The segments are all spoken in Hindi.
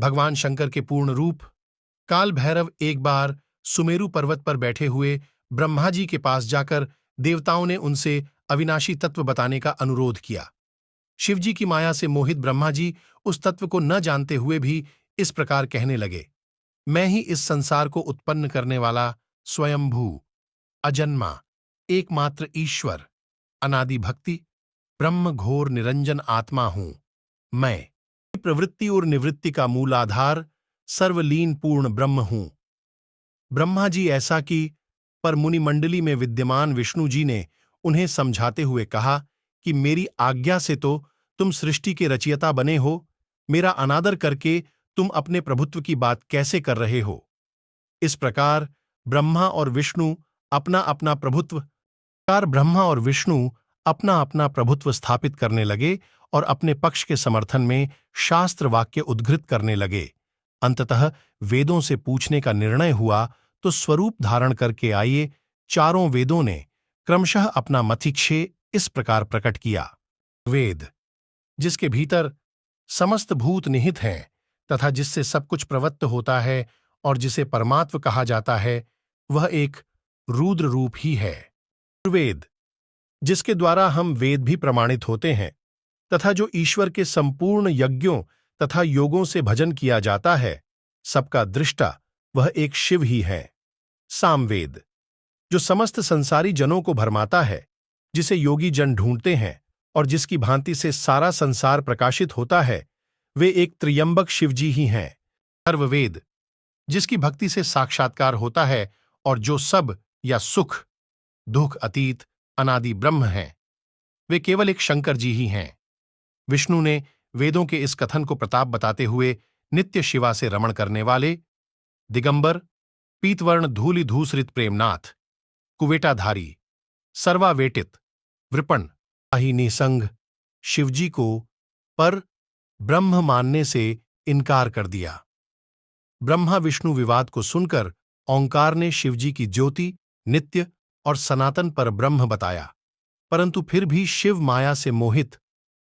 भगवान शंकर के पूर्ण रूप काल भैरव एक बार सुमेरु पर्वत पर बैठे हुए ब्रह्मा जी के पास जाकर देवताओं ने उनसे अविनाशी तत्व बताने का अनुरोध किया। शिवजी की माया से मोहित ब्रह्मा जी उस तत्व को न जानते हुए भी इस प्रकार कहने लगे, मैं ही इस संसार को उत्पन्न करने वाला स्वयंभू, अजन्मा, एकमात्र ईश्वर, अनादि भक्ति, ब्रह्म घोर निरंजन आत्मा हूं। मैं प्रवृत्ति और निवृत्ति का मूल आधार सर्वलीन पूर्ण ब्रह्म हूं। ब्रह्मा जी ऐसा कि पर मुनि मंडली में विद्यमान विष्णु जी ने उन्हें समझाते हुए कहा कि मेरी आज्ञा से तो तुम सृष्टि के रचयिता बने हो, मेरा अनादर करके तुम अपने प्रभुत्व की बात कैसे कर रहे हो। इस प्रकार ब्रह्मा और विष्णु अपना अपना प्रभुत्व स्थापित करने लगे और अपने पक्ष के समर्थन में शास्त्र वाक्य उद्धृत करने लगे। अंततः वेदों से पूछने का निर्णय हुआ तो स्वरूप धारण करके आए चारों वेदों ने क्रमशः अपना मतिक्षय इस प्रकार प्रकट किया। वेद, जिसके भीतर समस्त भूत निहित हैं तथा जिससे सब कुछ प्रवृत्त होता है और जिसे परमात्म कहा जाता है, वह एक रुद्र रूप ही है। वेद, जिसके द्वारा हम वेद भी प्रमाणित होते हैं तथा जो ईश्वर के संपूर्ण यज्ञों तथा योगों से भजन किया जाता है, सबका दृष्टा वह एक शिव ही है। सामवेद, जो समस्त संसारी जनों को भरमाता है, जिसे योगी जन ढूंढते हैं और जिसकी भांति से सारा संसार प्रकाशित होता है, वे एक त्र्यंबक शिवजी ही हैं। अथर्ववेद, जिसकी भक्ति से साक्षात्कार होता है और जो सब या सुख दुख अतीत अनादि ब्रह्म हैं, वे केवल एक शंकर जी ही हैं। विष्णु ने वेदों के इस कथन को प्रताप बताते हुए नित्य शिवा से रमण करने वाले दिगंबर, पीतवर्ण धूलि धूसरित प्रेमनाथ, कुवेटाधारी, सर्वावेटित, वृपण, ही निसंग शिवजी को पर ब्रह्म मानने से इनकार कर दिया। ब्रह्मा विष्णु विवाद को सुनकर ओंकार ने शिवजी की ज्योति, नित्य और सनातन पर ब्रह्म बताया, परंतु फिर भी शिव माया से मोहित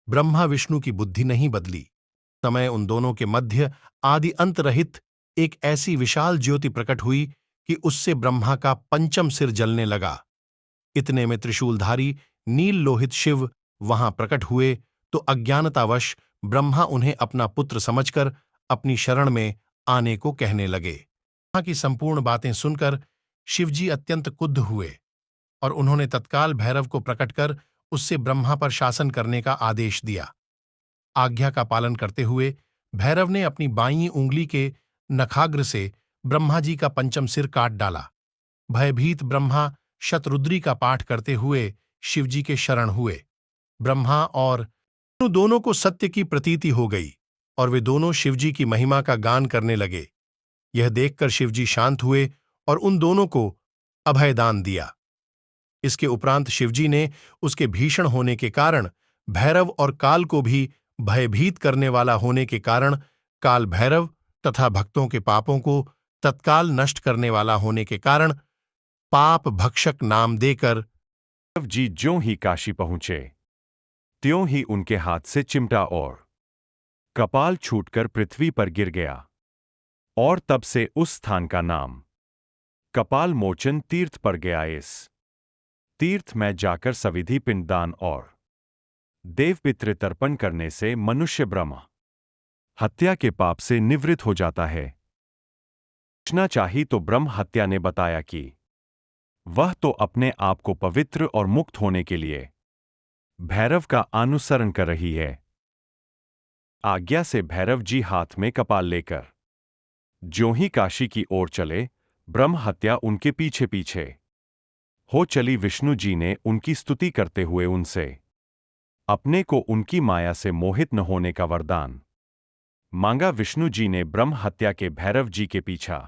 ब्रह्मा विष्णु की बुद्धि नहीं बदली। समय उन दोनों के मध्य आदि अंत रहित एक ऐसी विशाल ज्योति प्रकट हुई कि उससे ब्रह्मा का पंचम सिर जलने लगा। इतने में त्रिशूलधारी नील लोहित शिव वहां प्रकट हुए तो अज्ञानतावश ब्रह्मा उन्हें अपना पुत्र समझकर अपनी शरण में आने को कहने लगे। ब्रह्मा की संपूर्ण बातें सुनकर शिवजी अत्यंत क्रुद्ध हुए और उन्होंने तत्काल भैरव को प्रकट कर उससे ब्रह्मा पर शासन करने का आदेश दिया। आज्ञा का पालन करते हुए भैरव ने अपनी बाईं उंगली के नखाग्र से ब्रह्मा जी का पंचम सिर काट डाला। भयभीत ब्रह्मा शतरुद्री का पाठ करते हुए शिवजी के शरण हुए। ब्रह्मा और विष्णु दोनों को सत्य की प्रतीति हो गई और वे दोनों शिवजी की महिमा का गान करने लगे। यह देखकर शिवजी शांत हुए और उन दोनों को अभयदान दिया। इसके उपरांत शिवजी ने उसके भीषण होने के कारण भैरव और काल को भी भयभीत करने वाला होने के कारण काल भैरव तथा भक्तों के पापों को तत्काल नष्ट करने वाला होने के कारण पाप भक्षक नाम देकर भैरव जी ज्यों ही काशी पहुंचे त्यों ही उनके हाथ से चिमटा और कपाल छूटकर पृथ्वी पर गिर गया और तब से उस स्थान का नाम कपाल मोचन तीर्थ पड़ गया। इस तीर्थ में जाकर सविधि पिंडदान और देव पितृ तर्पण करने से मनुष्य ब्रह्म हत्या के पाप से निवृत्त हो जाता है। पूछना चाहिए तो ब्रह्म हत्या ने बताया कि वह तो अपने आप को पवित्र और मुक्त होने के लिए भैरव का अनुसरण कर रही है। आज्ञा से भैरव जी हाथ में कपाल लेकर ज्यों ही काशी की ओर चले, ब्रह्म हत्या उनके पीछे पीछे हो चली। विष्णु जी ने उनकी स्तुति करते हुए उनसे अपने को उनकी माया से मोहित न होने का वरदान मांगा। विष्णु जी ने ब्रह्म हत्या के भैरव जी के पीछा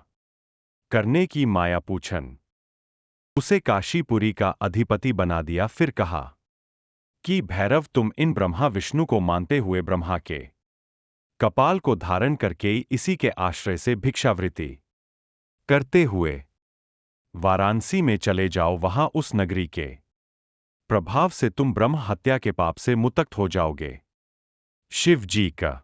करने की माया पूछन उसे काशीपुरी का अधिपति बना दिया। फिर कहा कि भैरव, तुम इन ब्रह्मा विष्णु को मानते हुए ब्रह्मा के कपाल को धारण करके इसी के आश्रय से भिक्षावृत्ति करते हुए वाराणसी में चले जाओ। वहां उस नगरी के प्रभाव से तुम ब्रह्म हत्या के पाप से मुक्त हो जाओगे। शिव जी का